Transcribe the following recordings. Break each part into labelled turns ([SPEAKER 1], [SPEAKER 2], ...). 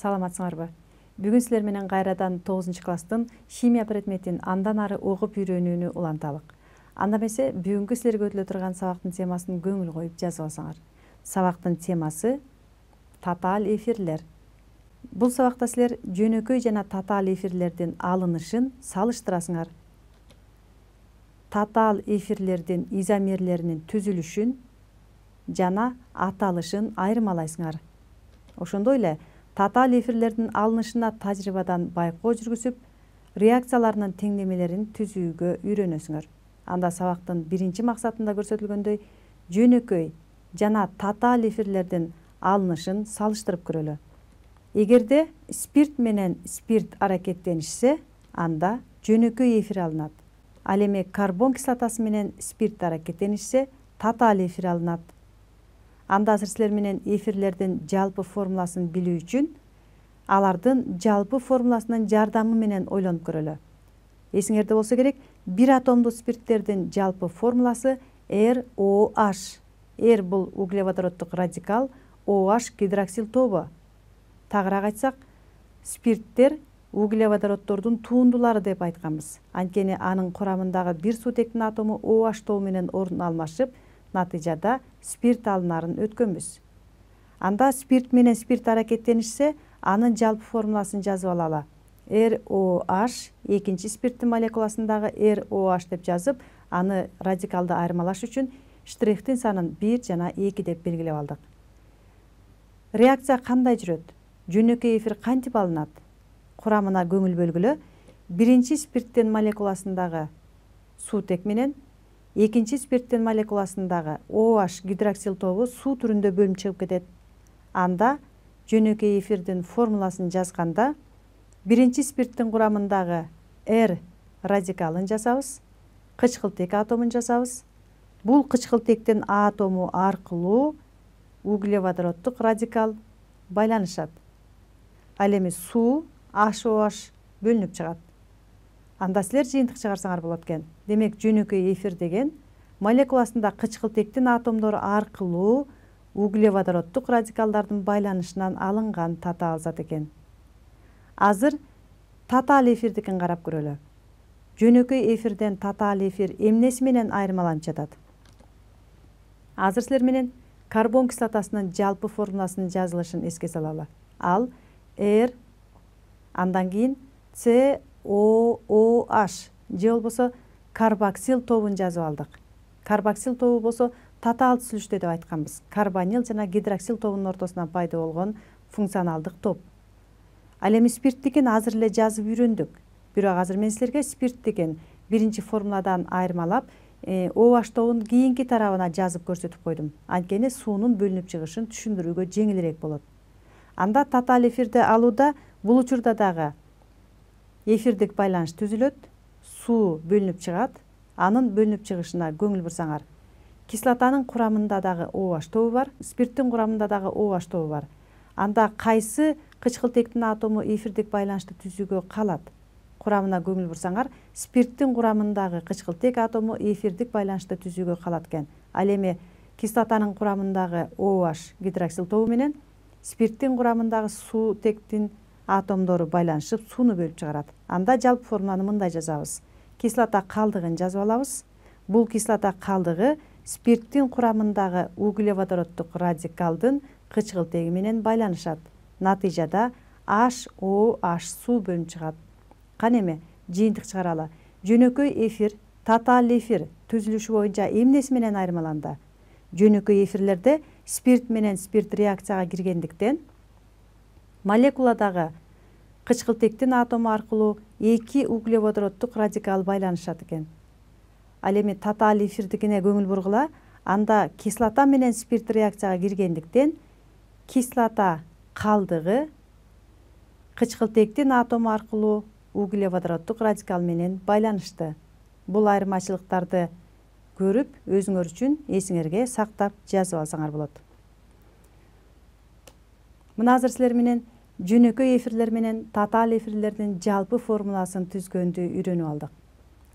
[SPEAKER 1] саламатсыңарбы? Бүгүн силер менен кайрадан 9 класстын химия предметин андан ары окуп үйрөнүүнү уланталык. Анда эмесе бүгүнкү силерге өтүлө турган сабактын темасын көңүл коюп жазып алсаңар. Сабактын темасы татаал эфирлер. Бул сабакта силер жөнөкөй жана татаал эфирлердин алынышын салыштырасыңар. Татаал эфирлердин изомерлеринин түзүлүшүн жана аталышын айырмалайсыңар. Ошондой эле татаал эфирлердин алынышына тажрыйбадан байкоо жүргүзүп, реакцияларынын теңдемелерин түзүүгө үйрөнөсүңөр. Анда сабактын биринчи максатында көрсөтүлгөндөй жөнөкөй жана татаал эфирлердин алынышын салыштырып көрөлү. Эгерде спирт менен спирт аракеттенишсе, анда жөнөкөй эфир алынат. Ал эми карбон кислотасы менен спирт аракеттенишсе, татаал эфир алынат. Анда азыр силер менен эфирлердин жалпы формуласын билүү үчүн алардын жалпы формуласынын жардамы менен ойлонуп көрөлү. Эсиңерде болсо керек, бир атомдуу спирттердин жалпы формуласы ROH. R бул углеводороддук радикал, OH гидроксил тобу. Тагыраак айтсак, спирттер углеводороддордун туундулары деп айтканбыз. Анткени анын курамындагы бир суутектин атому OH тобу менен орун алмашып, натыйжада спирт алынарын өткөнбүз. Анда спирт менен спирт аракеттенишсе, анын жалпы формуласын жазып алалы. ROH экинчи спирттин молекуласындагы ROH деп жазып, аны радикалды айырмалаш үчүн штрихтин санын 1 жана 2 деп белгилеп алдык. Реакция кандай жүрөт? Жөнөкөй эфир кантип алынат? Курамына көңүл бөлгүлө. Биринчи спирттин молекуласындагы суутек менен экинчи спирттин молекуласындагы OH гидроксил тобу суу түрүндө бөлүнүп чыгып кетет. Анда жөнөкөй эфирдин формуласын жазганда биринчи спирттин курамындагы R радикалын жазабыз, кычкылтек атомун жазабыз. Бул кычкылтектин атому аркылуу углеводороддук радикал байланышат. Ал эми суу HOH бөлүнүп чыгат. Анда силер жыйынтык чыгарсаңар болот экен. Демек жөнөкөй эфир деген молекуласында кычкылтектин атомдору аркылуу углеводороддук радикалдардын байланышынан алынган татаал зат экен. Азыр татаал эфирдикин карап көрөлү. Жөнөкөй эфирден татаал эфир эмнеси менен айырмаланып жатат? Азыр силер менен карбон кислотасынын жалпы формуласынын жазылышын эске салалы. Ал R, андан кийин COOH же болбосо карбоксил тобун жазып алдык. Карбоксил тобу болсо татаал түзүлүштө деп айтканбыз. Карбонил жана гидроксил тобунун ортосунан пайда болгон функционалдык топ. Ал эми спирттикин азыр эле жазып үйрөндүк. Бирок азыр мен силерге спирт деген биринчи формуладан айырмалап, OH тобунун кийинки тарабына жазып көрсөтүп койдум. Анткени суунун бөлүнүп чыгышын түшүндүрүүгө жеңилирээк болот. Анда татаал эфирди алууда бул учурда дагы эфирдик байланыш түзүлөт, суу бөлүнүп чыгат. Анын бөлүнүп чыгышына көңүл бурсаңар, кислотанын курамында дагы OH тобу бар, спирттин курамында дагы OH тобу бар. Анда кайсы кычкылтектин атому эфирдик байланышты түзүүгө калат? Курамына көңүл бурсаңар, спирттин курамындагы кычкылтек атому эфирдик байланышты түзүүгө калат экен. Ал эми кислотанын курамындагы OH гидроксил тобу менен спирттин курамындагы суутектин атомдору байланышып сууну бөлүп чыгарат. Анда жалпы формуланы мындай жазабыз. Кислота калдыгын жазып алабыз. Бул кислота калдыгы спирттин курамындагы углеводороддук радикалдын кычкылтеги менен байланышат. Натыйжада HOH суу бөлүнүп чыгат. Кана эми жыйынтык чыгаралы. Жөнөкөй эфир, татаал эфир түзүлүшү боюнча эмнеси менен айырмаланды? Жөнөкөй эфирлерде спирт менен спирт реакцияга киргендиктен молекуладагы кычкылтектин атому аркылуу эки углеводороддук радикал байланышат экен. Ал эми татаал эфирдикине көңүл бургула. Анда кислота менен спирт реакцияга киргендиктен кислота калдыгы кычкылтектин атому аркылуу углеводороддук радикал менен байланышты. Бул айырмачылыктарды көрүп, өзүңөр үчүн эсиңерге сактап жазып алсаңар болот. Мына азыр силер менен жөнөкөй эфирлер менен татаал эфирлердин жалпы формуласын түзгөндү үйрөнүп алдык.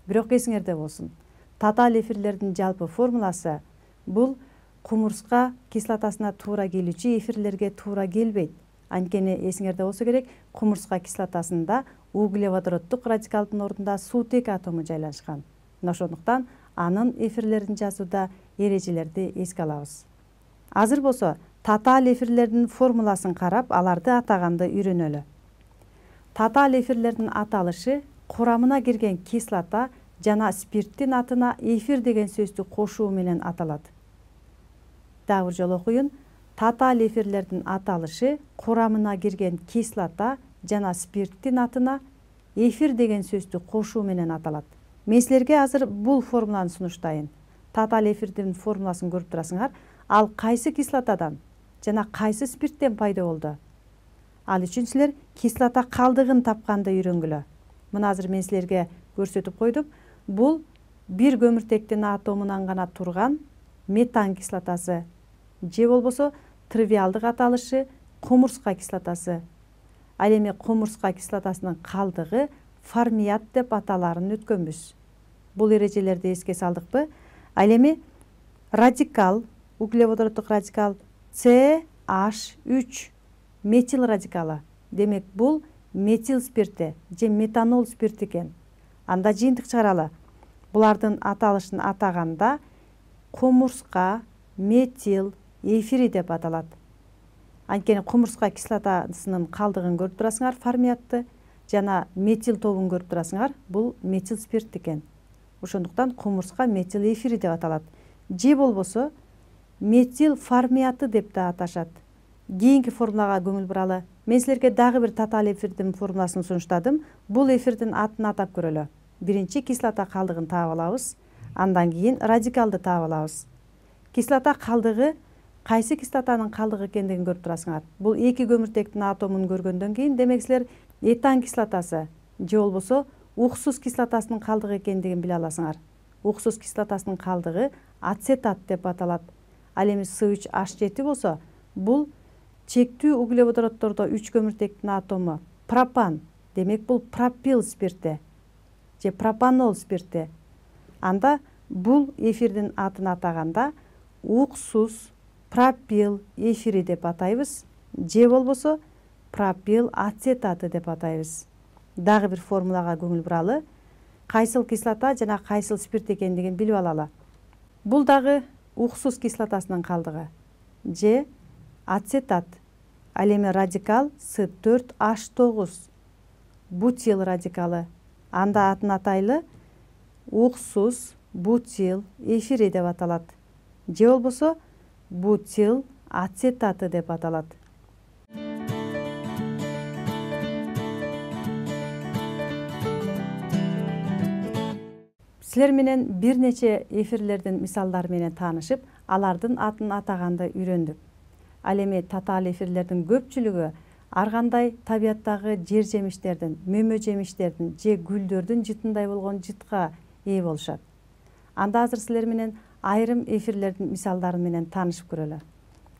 [SPEAKER 1] Бирок эсиңерде болсун, татаал эфирлердин жалпы формуласы бул кумурска кислотасына туура келүүчү эфирлерге туура келбейт. Анткени эсиңерде болсо керек, кумурска кислотасында углеводороддук радикалдын ордунда суутек атому жайлашкан. Мына ошондуктан анын эфирлерин жазууда эрежелерди эске алабыз. Азыр болсо татаал эфирлердин формуласын карап, аларды атаганды үйрөнөлү. Татаал эфирлердин аталышы курамына кирген кислота жана спирттин атына эфир деген сөздү кошуу менен аталат. Дагы бир жолу окуйун. Татаал эфирлердин аталышы курамына кирген кислота жана спирттин атына эфир деген сөздү кошуу менен аталат. Мен силерге азыр бул формуланы сунуштайын. Татаал эфирдин формуласын көрүп турасыңар. Ал кайсы кислотадан жана кайсы спирттен пайда болду? Ал үчүн силер кислота калдыгын тапканды үйрөнгүлө. Мына азыр мен силерге көрсөтүп койдум. Бул бир көмүртектин атомунан гана турган метан кислотасы же болбосо тривиалдык аталышы кумурска кислотасы. Ал эми кумурска кислотасынын калдыгы формият деп аталарын өткөнбүз. Бул эрежелерди эске салдыкпы? Ал эми радикал, углеводороддук радикал CH3 метил радикалы. Демек бул метил спирти же метанол спирти экен. Анда жыйынтык чыгаралы. Булардын аталышын атаганда кумурска метил эфири деп аталат. Анткени кумурска кислотасынын калдыгын көрүп турасыңар, формиятты, жана метил тобун көрүп турасыңар, бул метил спирт экен. Ошондуктан кумурска метил эфири деп аталат. Же болбосо метил формиаты деп да аташат. Кийинки формулага көңүл буралы. Мен силерге дагы бир татаал эфирдин формуласын сунуштадым. Бул эфирдин атын атап көрөлү. Биринчи кислота калдыгын таап алабыз, андан кийин радикалды таап алабыз. Кислота калдыгы кайсы кислотанын калдыгы экендигин көрүп турасыңар. Бул эки көмүртектин атомун көргөндөн кийин демек силер этан кислотасы же болбосо уксус кислотасынын калдыгы экендигин биле аласыңар. Уксус кислотасынын калдыгы ацетат деп аталат. Ал эми С3H7 болсо, бул чектүү углеводороддордо 3 көмүртектин атому пропан. Демек бул пропил спирти же пропанол спирти. Анда бул эфирдин атын атаганда уксус пропил эфири деп атайбыз, же болбосо пропил ацетаты деп атайбыз. Дагы бир формулага көңүл буралы. Кайсыл кислота жана кайсыл спирт экендигин билип алалы. Бул дагы уксус кислотасынын калдыгы же ацетат. Ал эми радикал С4H9 бутил радикалы. Анда атын атайлы уксус бутил эфири деп аталат. Же болбосо бутил ацетаты деп аталат. Силер менен бир нече эфирлердин мисалдары менен таанышып, алардын атын атаганды үйрөндүк. Ал эми татаал эфирлердин көпчүлүгү ар кандай табияттагы жер жемиштердин, мөмө жемиштердин же гүлдөрдүн жытындай болгон жытка ээ болушат. Анда азыр силер менен айрым эфирлердин мисалдары менен таанышып көрөлү.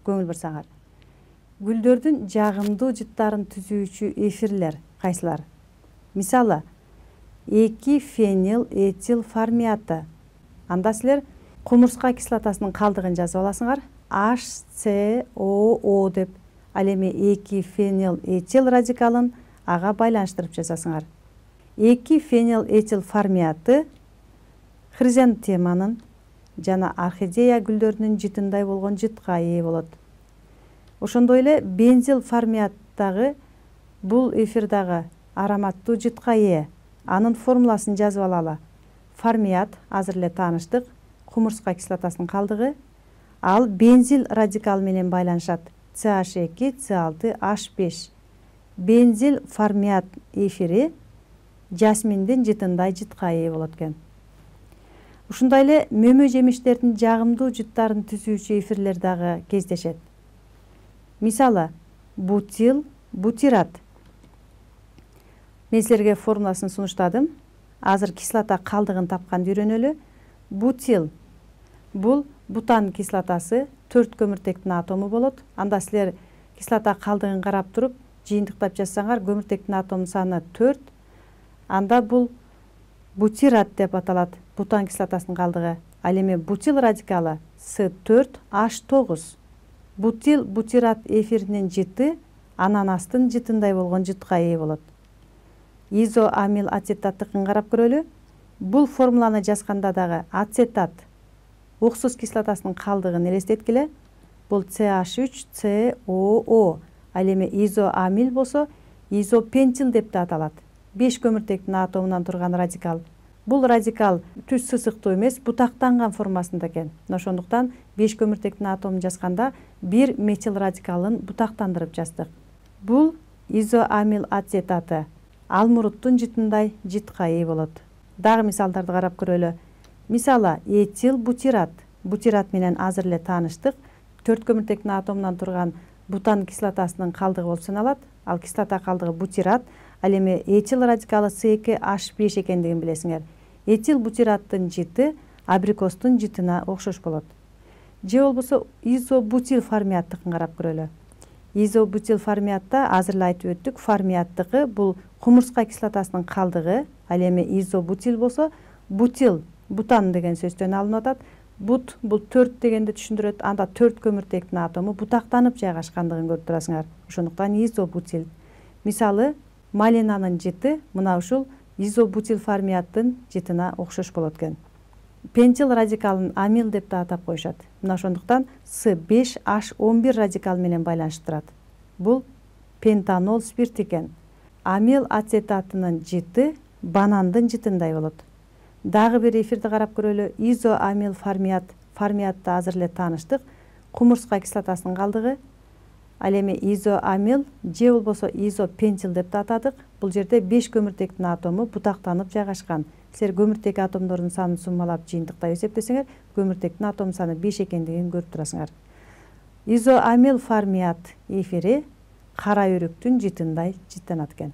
[SPEAKER 1] Көңүл бурсаңар. Гүлдөрдүн жагымдуу жыттарын түзүүчү эфирлер кайсылар? Мисалы, 2 фенил этил формиаты. Анда силер кумурска кислотасынын калдыгын жазып аласыңар. HCOO деп. Ал эми 2 фенил этил радикалын ага байланыштырып жазасыңар. 2 фенил этил формиаты хризантеманын жана орхидея гүлдөрүнүн жытындай болгон жытка ээ болот. Ошондой эле бензил формиаттагы бул эфирдагы ароматтуу жытка ээ. Анын формуласын жазып алалы. Формият азыр эле тааныштык, кумурска кислотасынын калдыгы. Ал бензил радикал менен байланышат. CH2, C6, H5. Бензил формият эфири жасминдин жытындай жытка ээ болот экен. Ушундай эле мөмө жемиштердин жагымдуу жыттарын түзүүчү эфирлер дагы кездешет. Мисалы, бутил, бутират. Мен силерге формуласын сунуштадым. Азыр кислота калдыгын тапканды үйрөнөлү. Бутил. Бул бутан кислотасы 4 көмүртектин атому болот. Анда силер кислота калдыгын карап туруп, жыйынтыктап жазсаңар, көмүртектин атом саны 4. Анда бул бутират деп аталат. Бутан кислотасынын калдыгы. Ал эми бутил радикалы С4H9. Бутил бутират эфиринин жыты ананастын жытындай болгон жытка ээ болот. Изоамил ацетаттыкын карап көрөлү. Бул формуланы жазганда дагы ацетат уксус кислотасынын калдыгын элестеткиле. Бул CH3COO. Ал эми изоамил болсо изопентил деп да аталат. 5 көмүртектин атомунан турган радикал. Бул радикал түз сысыктуу эмес, бутактанган формасында экен. Ошондуктан 5 көмүртектин атомун жазганда бир метил радикалын бутактандырып жаздык. Бул изоамил ацетаты алмуруттун жытындай жытка ээ болот. Дагы мисалдарды карап көрөлү. Мисалы этил бутират. Бутират менен азыр эле тааныштык. 4 көмүртектин атомунан турган бутан кислотасынын калдыгы болуп саналат. Ал кислота калдыгы бутират. Ал эми этил радикалы C2H5 экендигин билесиңер. Этил бутираттын жыты абрикостун жытына окшош болот. Же болбосо изобутил формияттыкын карап көрөлү. Изобутил формиятта азыр эле айтып өттүк, формияттыкы бул кумурска кислотасынын калдыгы. Ал эми изобутил болсо бутил бутан деген сөздөн алынып атат. Бут бул 4 дегенди түшүндүрөт. Анда 4 көмүртектин атому бутактанып жайгашкандыгын көрүп турасыңар. Ошондуктан изобутил. Мисалы малинанын жыты мына ушул изобутил формияттын жытына окшош болот экен. Пентил радикалын амил деп да атап коюшат. Мына ошондуктан С5H11 радикал менен байланыштырат. Бул пентанол спирт экен. Амил ацетатынын жыты банандын жытындай болот. Дагы бир эфирди карап көрөлү. Изоамил формиятта азыр эле тааныштык. Кумурска кислотасынын калдыгы. Ал эми изоамил же болбосо изопентил деп да атадык. Бул жерде 5 көмүртектин атому бутактанып жайгашкан. Силер көмүртек атомдордун санын суммалап жыйынтыктап эсептесеңер, көмүртектин атом саны 5 экендигин көрүп турасыңар. Изоамил формият эфири кара өрүктүн жытындай жыттанат экен.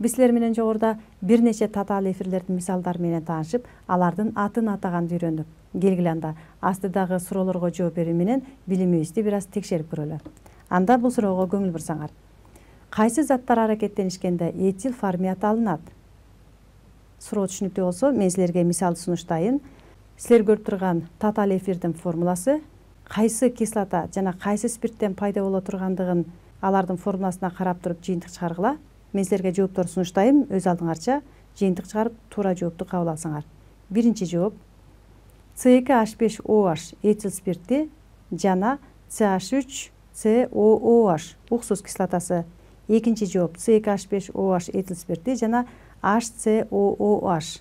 [SPEAKER 1] Биз силер менен жогоруда бир нече татаал эфирлердин мисалдары менен таанышып, алардын атын атаганды үйрөндүк. Келгиле анда астыдагы суроолорго жооп берүү менен билимибизди бир аз текшерип көрөлү. Анда бул суроого көңүл бурсаңар. Кайсы заттар аракеттенишкенде этил формият алынат? Суроо түшүнүктүү болсо, мен силерге мисал сунуштайын. Силер көрүп турган татаал эфирдин формуласы кайсы кислота жана кайсы спирттен пайда боло тургандыгын алардын формуласына карап туруп жыйынтык чыгаргыла. Мен силерге жооптор сунуштайм, өз алдыңарча жыйынтык чыгарып туура жоопту кабыл алсаңар. Биринчи жооп C2H5OH этил спирти жана CH3COOH уксус кислотасы. Экинчи жооп C2H5OH этил спирти жана HCOOH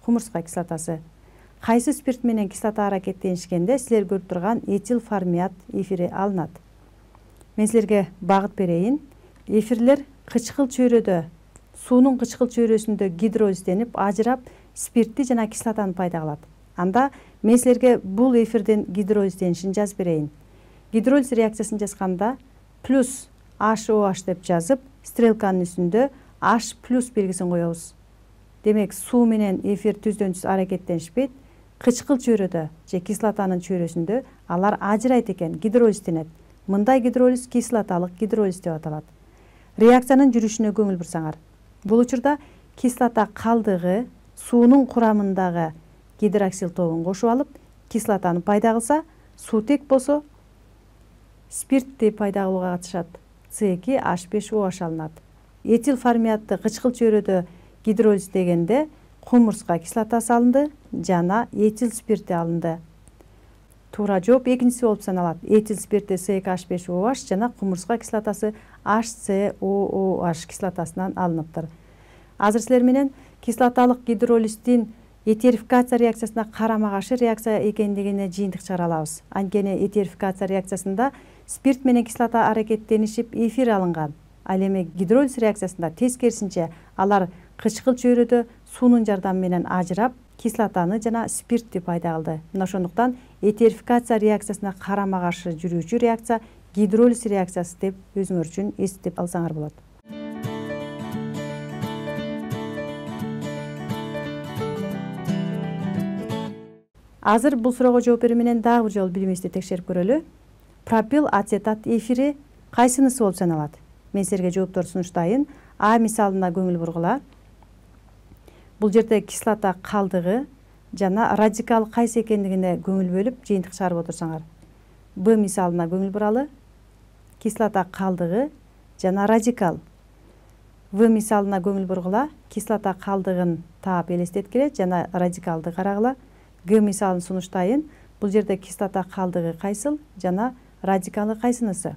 [SPEAKER 1] кумурска кислотасы. Кайсы спирт менен кислота аракеттенишкенде силер көрүп турган этил формият эфири алынат? Мен силерге багыт берейин. Эфирлер кычкыл чөйрөдө, суунун кычкыл чөйрөсүндө гидролизденип, ажырап, спиртти жана кислотаны пайда кылат. Анда мен силерге бул эфирдин гидролизденишин жазып берейин. Гидролиз реакциясын жазганда плюс HOH деп жазып, стрелканын үстүндө H плюс белгисин коебуз. Демек, суу менен эфир түздөн түз аракеттенишпейт. Кычкыл чөйрөдө же кислотанын чөйрөсүндө алар ажырайт экен, гидролизденет. Мындай гидролиз кислоталык гидролиз деп аталат. Реакциянын жүрүшүнө көңүл бурсаңар. Бул учурда кислота калдыгы суунун курамындагы гидроксил тобун кошуп алып, кислотаны пайда кылса, суутек болсо спиртти пайда кылууга катышат. C2H5OH алынат. Этил формиятты кычкыл чөйрөдө гидролиздегенде кумурска кислотасы алынды жана этил спирти алынды. Туура жооп экинчиси болуп саналат. Этил спирти C2H5OH жана кумурска кислотасы HCOOH кислотасынан алыныптыр. Азыр силер менен кислоталык гидролиздин этерификация реакциясына карама-каршы реакция экендигине жыйынтык чыгара алабыз. Анткени этерификация реакциясында спирт менен кислота аракеттенишип эфир алынган. Ал эми гидролиз реакциясында тескерисинче алар кычкыл чөйрөдө суунун жардамы менен ажырап, кислотаны жана спиртти пайда кылды. Мына ошондуктан этерификация реакциясына карама-каршы жүрүүчү реакция гидролиз реакциясы деп өзүңөр үчүн эстеп алсаңар болот. Азыр бул суроого жооп берүү менен дагы бир жолу билимибизди текшерип көрөлү. Пропил ацетат эфири кайсынысы болуп саналат? Мен силерге жооптор сунуштайын. А мисалына көңүл бургула. Бул жерде кислота калдыгы жана радикал кайсы экендигине көңүл бөлүп жыйынтык чыгарып отурсаңар. Б мисалына көңүл буралы. Кислота калдыгы жана радикал. В мисалына көңүл бургула. Кислота калдыгын таап элестеткиле жана радикалды карагыла. Г мисалын сунуштайын. Бул жерде кислота калдыгы кайсыл жана радикалы кайсынысы?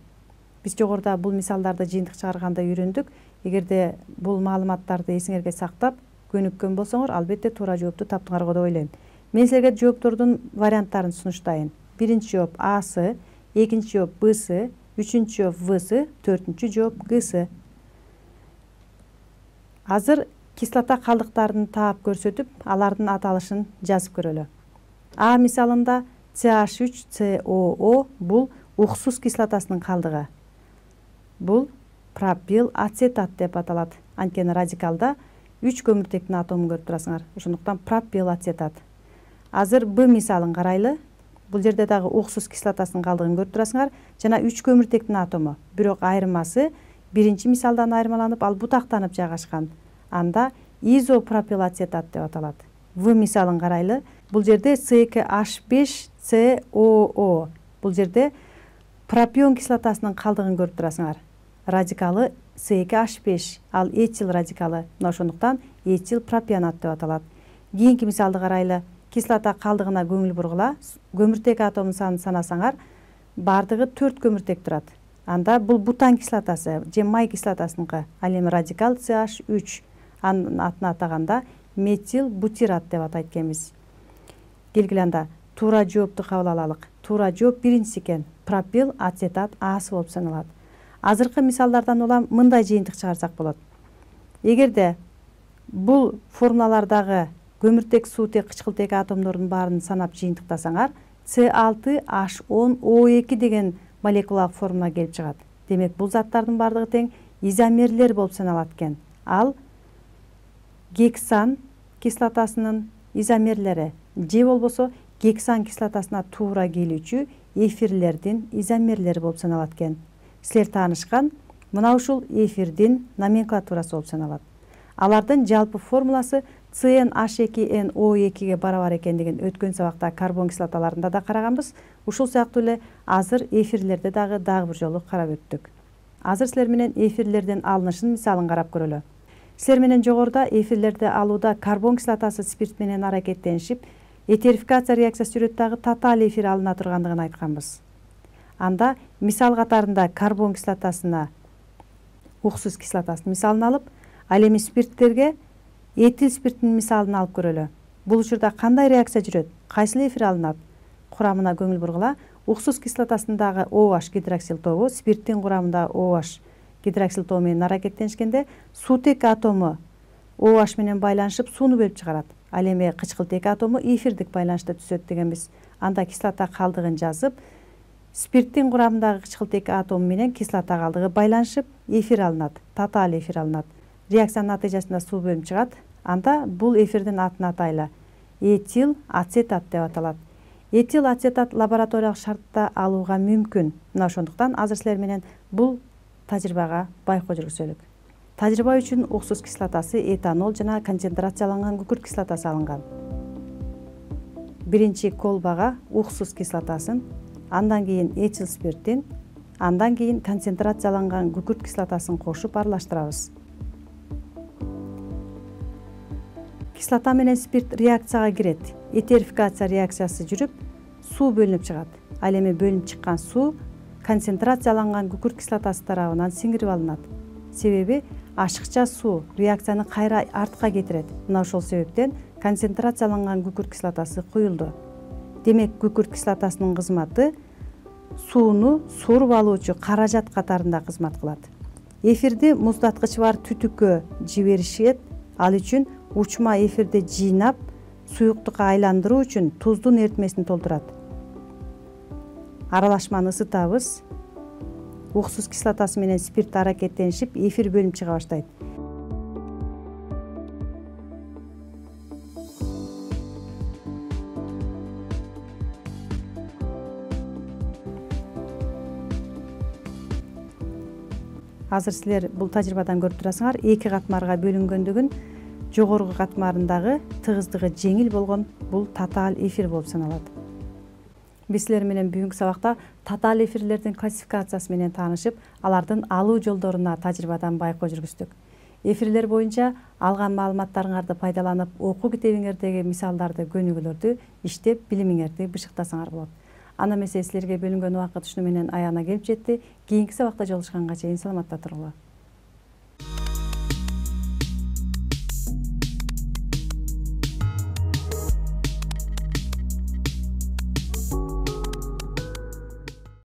[SPEAKER 1] Биз жогоруда бул мисалдарды жыйынтык чыгарганда үйрөндүк. Эгерде бул маалыматтарды эсиңерге сактап көнүккөн болсоңор, албетте туура жоопту таптыңар деп ойлойм. Мен силерге жооптордун варианттарын сунуштайын. Биринчи жооп Асы, экинчи жооп Бсы, үчүнчү жооп Всы, төртүнчү жооп Гсы. Азыр кислота калдыктарын таап көрсөтүп, алардын аталышын жазып көрөлү. А мисалында CH3COO бул уксус кислотасынын калдыгы. Бул пропил ацетат деп аталат. Анткени радикалда 3 көмүртектин атомун көрүп турасыңар. Ошондуктан пропил ацетат. Азыр Б мисалын карайлы. Бул жерде дагы уксус кислотасынын калдыгын көрүп турасыңар жана 3 көмүртектин атому. Бирок айырмасы биринчи мисалдан айырмаланып, ал бутактанып жайгашкан. Анда изопропил ацетат деп аталат. В мисалын карайлы. Бул жерде C2H5COO. Бул жерде пропион кислотасынын калдыгын көрүп турасыңар. Радикалы C2H5, ал этил радикалы. Мына ошондуктан этил пропионат деп аталат. Кийинки мисалды карайлы. Кислота калдыгына көңүл бургула. Көмүртек атомунун санын санасаңар, бардыгы 4 көмүртек турат. Анда бул бутан кислотасы, же май кислотасыныкы. Ал эми радикал CH3. Анын атын атаганда метил бутират деп атайт экенбиз. Келгиле анда туура жоопту кабыл алалык. Туура жооп биринчиси экен. Пропил ацетат Асы болуп саналат. Азыркы мисалдардан улам мындай жыйынтык чыгарсак болот. Эгерде бул формулалардагы көмүртек, суутек, кычкылтек атомдордун баарын санап жыйынтыктасаңар, C6H10O2 деген молекулалык формула келип чыгат. Демек, бул заттардын бардыгы тең изомерлер болуп саналат экен. Ал гексан кислотасынын изомерлери же болбосо гексан кислотасына туура келүүчү эфирлердин изомерлери болуп саналат экен. Силер таанышкан мына ушул эфирдин номенклатурасы болуп саналат. Алардын жалпы формуласы CnH2NO2ге барабар экендигин өткөн сабакта карбон кислоталарында да караганбыз. Ушул сыяктуу эле азыр эфирлерде дагы бир жолу карап өттүк. Азыр силер менен эфирлердин алынышын мисалын карап көрөлү. Силер менен жогоруда эфирлерди алууда карбон кислотасы спирт менен аракеттенишип, этерификация реакциясы жүрөт дагы татаал эфир алына тургандыгын айтканбыз. Анда мисал катарында карбон кислотасына уксус кислотасынын мисалын алып, ал эми спирттерге этил спирттин мисалын алып көрөлү. Бул учурда кандай реакция жүрөт? Кайсыл эфир алынат? Курамына көңүл бургула. Уксус кислотасындагы OH гидроксил тобу спирттин курамында OH гидроксил тобу менен аракеттенишкенде суутек атому OH менен байланышып сууну бөлүп чыгарат. Ал эми кычкылтек атому эфирдик байланышта түзөт дегенбиз. Анда кислота калдыгын жазып, спирттин курамындагы кычкылтек атому менен кислота калдыгы байланышып эфир алынат, татаал эфир алынат. Реакциянын натыйжасында суу бөлүнүп чыгат. Анда бул эфирдин атын атайлы. Этил ацетат деп аталат. Этил ацетат лабораториялык шартта алууга мүмкүн. Мына ошондуктан азыр силер менен бул тажрыйбага байкоо жүргүзөлүк. Тажрыйба үчүн уксус кислотасы, этанол жана концентрацияланган күкүрт кислотасы алынган. Биринчи колбага уксус кислотасын, андан кийин этил спиртин, андан кийин концентрацияланган күкүрт кислотасын кошуп аралаштырабыз. Кислота менен спирт реакцияга кирет. Этерификация реакциясы жүрүп, суу бөлүнүп чыгат. Ал эми бөлүнүп чыккан суу концентрацияланган күкүрт кислотасы тарабынан сиңирип алынат. Себеби ашыкча суу реакцияны кайра артка кетирет. Мына ошол себептен концентрацияланган күкүрт кислотасы куюлду. Демек, күкүрт кислотасынын кызматы сууну соруп алуучу каражат катарында кызмат кылат. Эфирди муздаткычы бар түтүккө жиберишет. Ал үчүн учма эфирди жыйнап, суюктукка айландыруу үчүн туздун эритмесин толтурат. Аралашманы ысытабыз. Уксус кислотасы менен спирт аракеттенишип, эфир бөлүнүп чыга баштайт. Азыр силер бул тажрыйбадан көрүп турасыңар, эки катмарга бөлүнгөндүгүн. жогорку катмарындагы тыгыздыгы жеңил болгон бул татаал эфир болуп саналат. Биз силер менен бүгүнкү сабакта татаал эфирлердин классификациясы менен таанышып, алардын алуу жолдоруна тажрыйбадан байкоо жүргүздүк. Эфирлер боюнча алган маалыматтарыңарды пайдаланып, окуу китебиңердеги мисалдарды, көнүгүүлөрдү иштеп, билимиңерди бышыктасаңар болот. Ана эмесе силерге бөлүнгөн убакыт ушуну менен аягына келип жетти. Кийинки сабакта жолугушканга чейин саламатта туруңар.